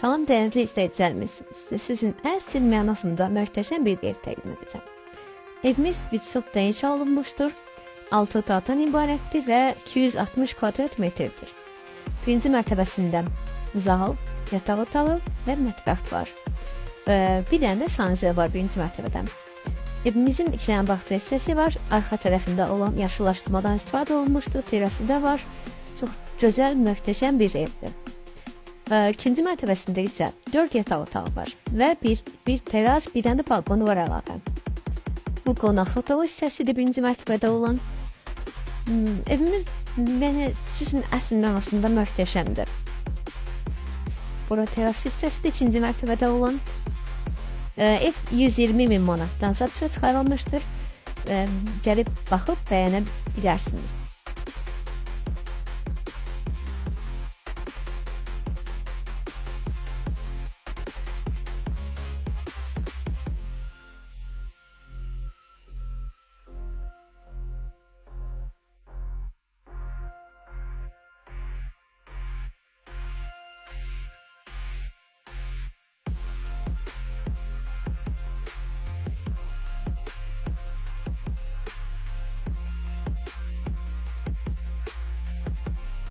Salam dəyərli izləyicilərimiz, sizin əsl mənasında möhtəşəm bir ev təqdim edəcəm. Evimiz bir çox geniş olunmuşdur, 6 otaqdan ibarətdir və 260 kvadrat metrdir. Birinci mərtəbəsində zal, yataq otağı və mətbəx var. Bir dənə də sanitariya var birinci mərtəbədə. Evimizin iki dənə bağça hissəsi var, arxa tərəfində olan yaşıllaşdırmadan istifadə olunmuşdur, terası da var. Çox gözəl, möhtəşəm bir evdir. İkinci mərtəbəsində isə 4 yataq otağı var və bir teras, bir dənə də balkonu var əlavə. Bu qonaq otağı hissəsidir birinci mərtəbədə olan. Evimiz sizin əsl mənasında möhtəşəmdir. Bura teras hissəsidir ikinci mərtəbədə olan. Ev 120.000 manatdan satışa çıxarılmışdır. Gəlib baxıb bəyənə bilərsiniz.